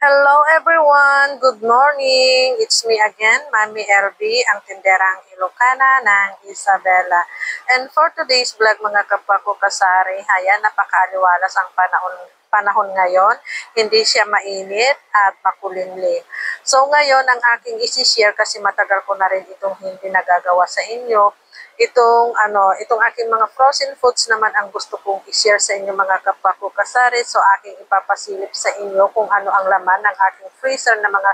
Hello everyone! Good morning! It's me again, Mami LB, ang tinderang Ilocana ng Isabela. And for today's vlog mga kapwa ko kasari, hayan, napakaaliwalas ang panahon ngayon. Hindi siya mainit at makulimlim. So ngayon, ang aking isi-share kasi matagal ko na rin itong hindi nagagawa sa inyo. Itong aking mga frozen foods naman ang gusto kong i-share sa inyo mga kapwa ko kasari. So aking ipapasilip sa inyo kung ano ang laman ng aking freezer na mga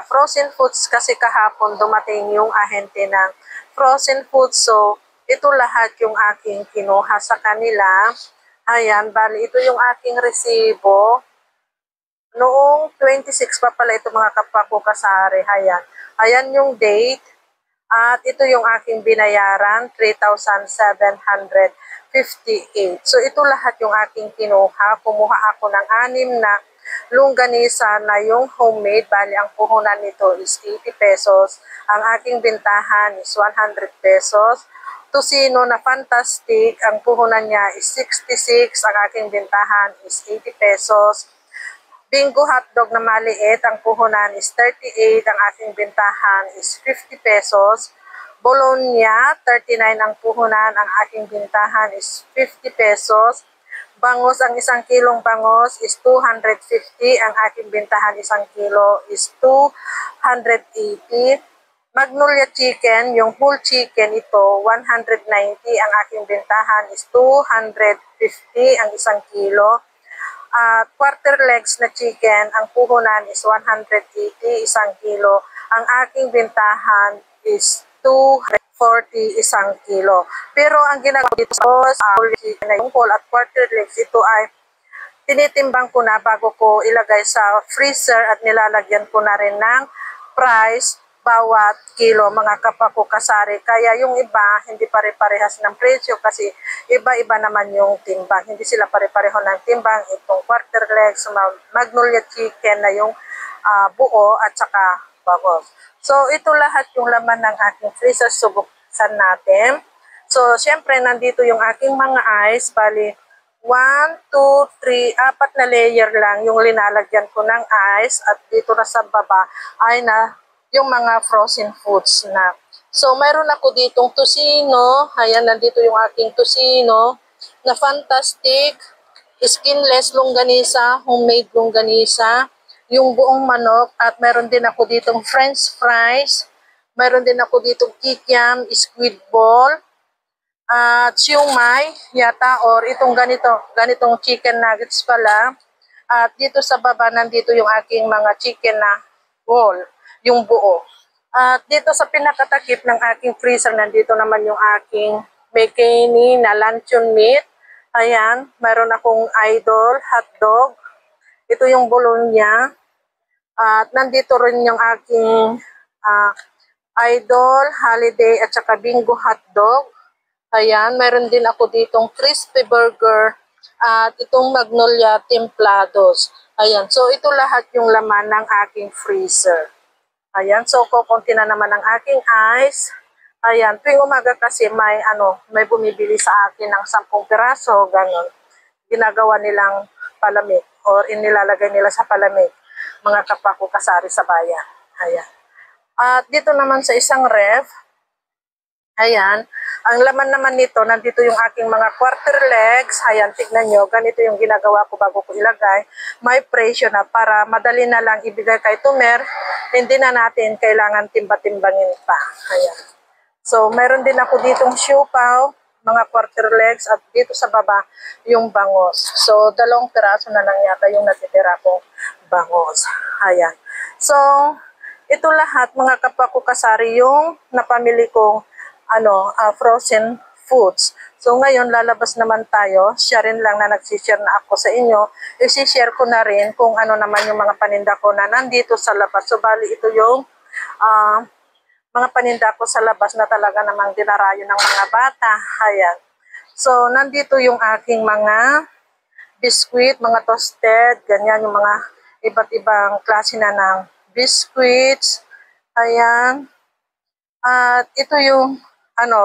frozen foods kasi kahapon dumating yung ahente ng frozen foods. So ito lahat yung aking kinuha sa kanila. Ayan, bali ito yung aking resibo. Noong 26 pa pala ito mga kapwa ko kasari. Ayan. Ayan yung date. At ito yung aking binayaran, 3,758. So ito lahat yung aking kinuha. Kumuha ako ng 6 na longganisa na yung homemade. Bali ang puhunan nito is 80 pesos. Ang aking bintahan is 100 pesos. Tocino na fantastic, ang puhunan niya is 66. Ang aking bintahan is 80 pesos. Bingo hotdog na maliit, ang puhunan is 38, ang aking bintahan is 50 pesos. Bologna, 39 ang puhunan, ang aking bintahan is 50 pesos. Bangus, ang 1 kilong bangus is 250, ang aking bintahan 1 kilo is 280. Magnolia chicken, yung whole chicken ito, 190, ang aking bintahan is 250, ang 1 kilo. Quarter legs na chicken, ang puhunan is 180, 1 kilo. Ang aking bintahan is 240, 1 kilo. Pero ang ginagawa dito sa chicken na yung whole at quarter legs, ito ay tinitimbang ko na bago ko ilagay sa freezer at nilalagyan ko na rin ng price bawat kilo mga kapwa ko kasari. Kaya yung iba hindi pare-parehas ng presyo kasi iba-iba naman yung timbang. Hindi sila pare-pareho ng timbang. Itong quarter legs, magnolia chicken na yung buo at saka bangus. So ito lahat yung laman ng aking freezer. Subuksan natin. So syempre nandito yung aking mga ice. Bali 1, 2, 3, 4 na layer lang yung linalagyan ko ng ice. At dito na sa baba ay na yung mga frozen foods na. So, mayroon ako ditong tocino. Ayan, nandito yung aking tocino na fantastic. Skinless longganisa, homemade longganisa. Yung buong manok. At mayroon din ako ditong french fries. Mayroon din ako ditong kikiam, squid ball. At siumay yata or itong ganitong chicken nuggets pala. At dito sa baba, nandito yung aking mga chicken na wall. Yung buo. At dito sa pinakatakip ng aking freezer, nandito naman yung aking bacon na luncheon meat. Ayan, mayroon akong idol hotdog. Ito yung bologna. At nandito rin yung aking idol, holiday at saka bingo hotdog. Ayan, mayroon din ako ditong crispy burger at itong magnolia templados. Ayan, so ito lahat yung laman ng aking freezer. Ayan, so kukunti na naman ang aking ice. Ayan, tuwing umaga kasi may bumibili sa akin ng 10 piraso, ganun. Ginagawa nilang palamig or inilalagay nila sa palamig, mga kapwa ko kasari sa bayan. Ayan. At dito naman sa isang ref, ayan, ang laman naman nito, nandito yung aking mga quarter legs. Ayan, tignan nyo, ganito yung ginagawa ko bago ko ilagay. May presyo na para madali na lang ibigay kay Tumer. Hindi na natin kailangan timba-timbangin pa. Ayan. So, meron din ako ditong siopaw, mga quarter legs, at dito sa baba, yung bangus. So, 2 piraso na lang yata yung natitira kong bangus. Ayan. So, ito lahat, mga kapwa ko kasari, yung napamili kong frozen foods. So ngayon lalabas naman tayo, siya rin lang na nagsishare na ako sa inyo. I-share ko na rin kung ano naman yung mga paninda ko na nandito sa labas. So bali ito yung mga paninda ko sa labas na talaga namang dinarayo ng mga bata. Ayan. So nandito yung aking mga biscuit, mga toasted, ganyan yung mga iba't ibang klase na ng biscuits. Ayan. At ito yung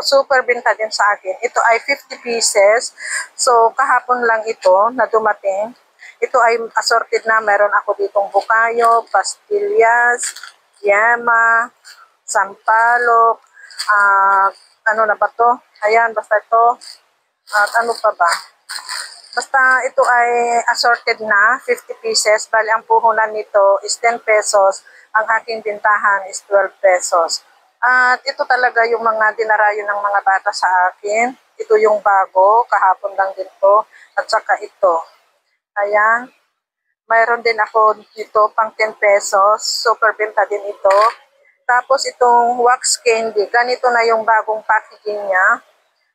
super benta din sa akin. Ito ay 50 pieces. So, kahapon lang ito na dumating. Ito ay assorted na. Meron ako ditong bukayo, pastillas, yema, sampalok, ano na ba to? Ayan, basta ito. At ano pa ba? Basta ito ay assorted na, 50 pieces. Bali, ang puhunan nito is 10 pesos. Ang aking bintahan is 12 pesos. At ito talaga yung mga dinarayo ng mga bata sa akin. Ito yung bago, kahapon lang dito. At saka ito. Ayan. Mayroon din ako dito pang 10 pesos. Super benta din ito. Tapos itong wax candy. Ganito na yung bagong packaging niya.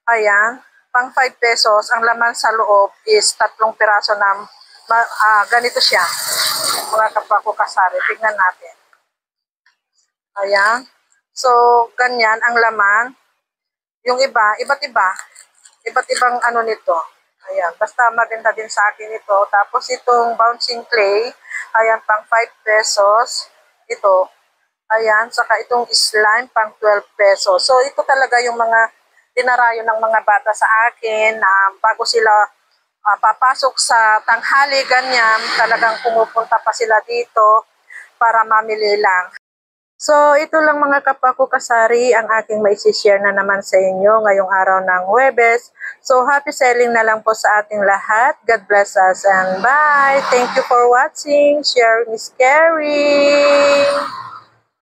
Ayan. Pang 5 pesos. Ang laman sa loob is 3 piraso na ganito siya. Mga kapako kasari. Tignan natin. Ayan. So, ganyan ang laman. Yung iba, iba't iba. Iba't ibang ano nito. Ayan, basta maganda din sa akin ito. Tapos itong bouncing clay, ayan, pang 5 pesos. Ito, ayan, saka itong slime, pang 12 pesos. So, ito talaga yung mga dinarayo ng mga bata sa akin na bago sila papasok sa tanghali, ganyan, talagang pumupunta pa sila dito para mamili lang. So, ito lang mga kapako kasari ang aking maisishare na naman sa inyo ngayong araw ng Huwebes. So, happy selling na lang po sa ating lahat. God bless us and bye! Thank you for watching. Sharing is caring!